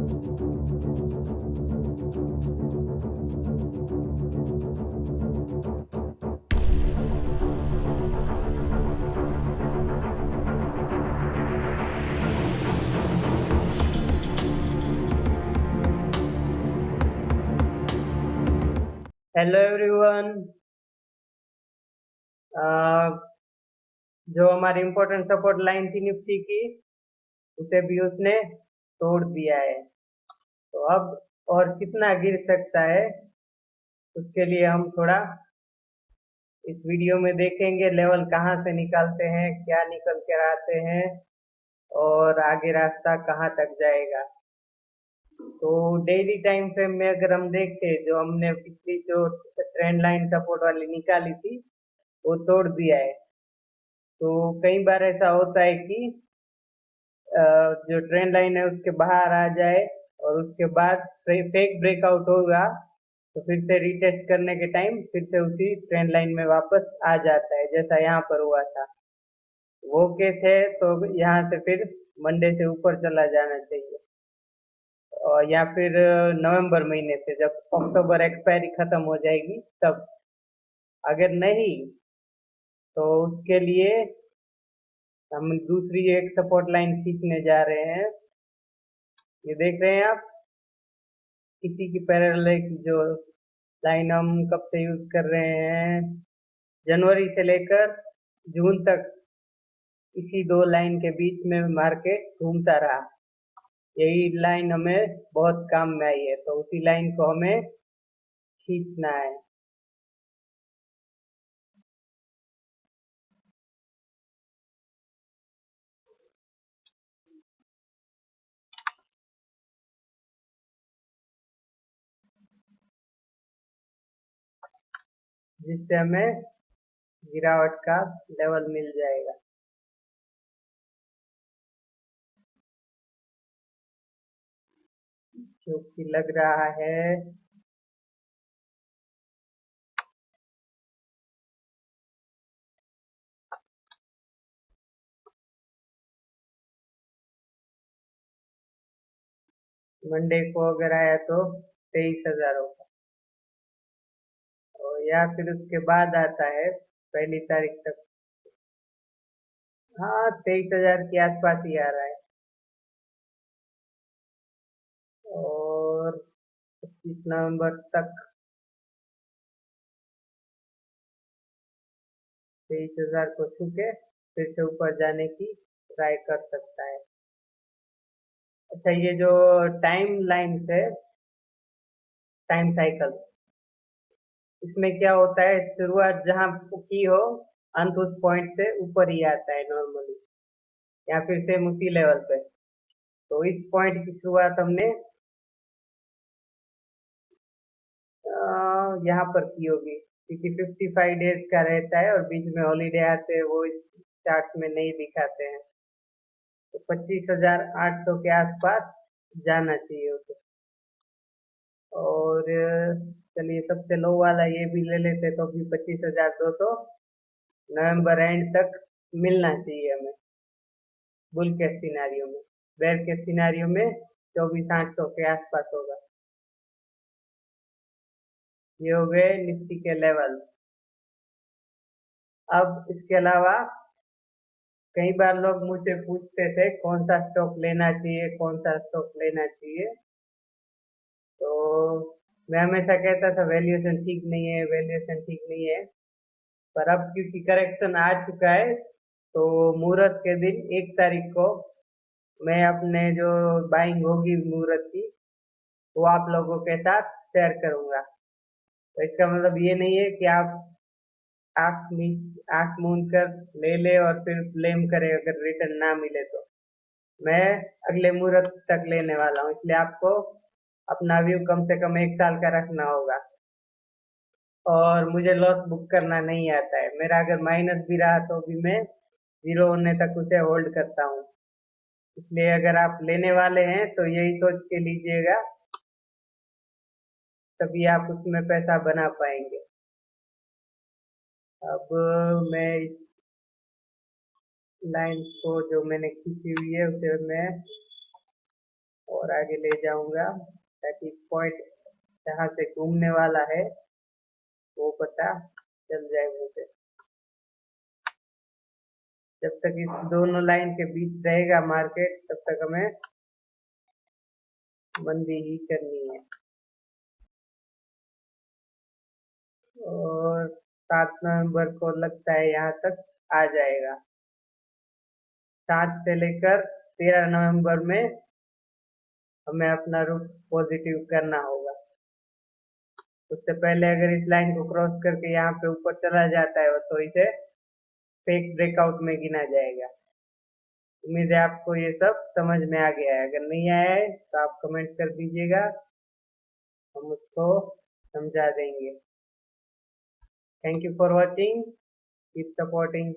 Hello everyone. जो हमारी important support line थी निफ्टी की, उसे भी उसने तोड़ दिया है। तो अब और कितना गिर सकता है, उसके लिए हम थोड़ा इस वीडियो में देखेंगे। लेवल कहाँ से निकालते हैं, क्या निकल कर आते हैं और आगे रास्ता कहाँ तक जाएगा। तो डेली टाइम फ्रेम में अगर हम देखें, जो हमने पिछली जो ट्रेंड लाइन सपोर्ट वाली निकाली थी, वो तोड़ दिया है। तो कई बार ऐसा होता है कि जो ट्रेंड लाइन है उसके बाहर आ जाए और उसके बाद फेक ब्रेकआउट होगा, तो फिर से रीटेस्ट करने के टाइम फिर से उसी ट्रेंड लाइन में वापस आ जाता है, जैसा यहाँ पर हुआ था। वो केस है तो यहाँ से फिर मंडे से ऊपर चला जाना चाहिए, और या फिर नवंबर महीने से, जब अक्टूबर एक्सपायरी खत्म हो जाएगी तब। अगर नहीं तो उसके लिए हम दूसरी एक सपोर्ट लाइन खींचने जा रहे हैं। ये देख रहे हैं आप, इसी की पैरेलल की जो लाइन हम कब से यूज कर रहे हैं, जनवरी से लेकर जून तक इसी दो लाइन के बीच में मार्केट घूमता रहा। यही लाइन हमें बहुत काम में आई है, तो उसी लाइन को हमें खींचना है। जिससे हमें गिरावट का लेवल मिल जाएगा। जो कि लग रहा है मंडे को अगर आया तो 23,000 होगा, और या फिर उसके बाद आता है 1 तारीख तक। हाँ, 23,000 के आसपास ही आ रहा है। और 25 नवंबर तक 23,000 को छू के फिर से ऊपर जाने की ट्राई कर सकता है। अच्छा, ये जो टाइम लाइन है, टाइम साइकिल, इसमें क्या होता है, शुरुआत जहां की हो, अंत उस पॉइंट से ऊपर ही आता है नॉर्मली, या फिर सेम उसी लेवल पे। तो इस पॉइंट की शुरुआत हमने यहाँ पर की होगी, क्योंकि 55 डेज का रहता है और बीच में हॉलीडे आते हैं, वो इस चार्ट में नहीं दिखाते हैं। तो 25,800 के आसपास जाना चाहिए उसे। और चलिए, सबसे लो वाला ये भी ले लेते, तो भी 25,200 नवंबर एंड तक मिलना चाहिए हमें, बुल के सिनारियो में। बेर के सिनारियो में 24,800 के आसपास होगा। ये हो गए निफ्टी के लेवल। अब इसके अलावा कई बार लोग मुझसे पूछते थे कौन सा स्टॉक लेना चाहिए, कौन सा स्टॉक लेना चाहिए। तो मैं हमेशा कहता था वैल्यूएशन ठीक नहीं है, वैल्यूएशन ठीक नहीं है। पर अब क्योंकि करेक्शन आ चुका है, तो मुहूर्त के दिन 1 तारीख को मैं अपने जो बाइंग होगी मुहूर्त की, वो आप लोगों के साथ शेयर करूंगा। तो इसका मतलब ये नहीं है कि आप आंख मूंद कर ले ले और फिर ब्लेम करे अगर रिटर्न ना मिले। तो मैं अगले मुहूर्त तक लेने वाला हूँ, इसलिए आपको अपना व्यू कम से कम 1 साल का रखना होगा। और मुझे लॉस बुक करना नहीं आता है, मेरा अगर माइनस भी रहा तो भी मैं जीरो होने तक उसे होल्ड करता हूँ। इसलिए अगर आप लेने वाले हैं तो यही सोच के लीजिएगा, तभी आप उसमें पैसा बना पाएंगे। अब मैं इस लाइन को जो मैंने खींची हुई है उसे मैं और आगे ले जाऊंगा ताकि पॉइंट जहाँ से घूमने वाला है वो पता चल जाए मुझे। जब तक इस दोनों लाइन के बीच रहेगा मार्केट तब तक हमें मंदी ही करनी है। और 7 नवंबर को लगता है यहाँ तक आ जाएगा। 7 से लेकर 13 नवंबर में हमें अपना रुख पॉजिटिव करना होगा। उससे पहले अगर इस लाइन को क्रॉस करके यहाँ पे ऊपर चला जाता है तो इसे फेक ब्रेकआउट में गिना जाएगा। उम्मीद है आपको ये सब समझ में आ गया है। अगर नहीं आया है तो आप कमेंट कर दीजिएगा, हम उसको समझा देंगे। Thank you for watching, keep supporting.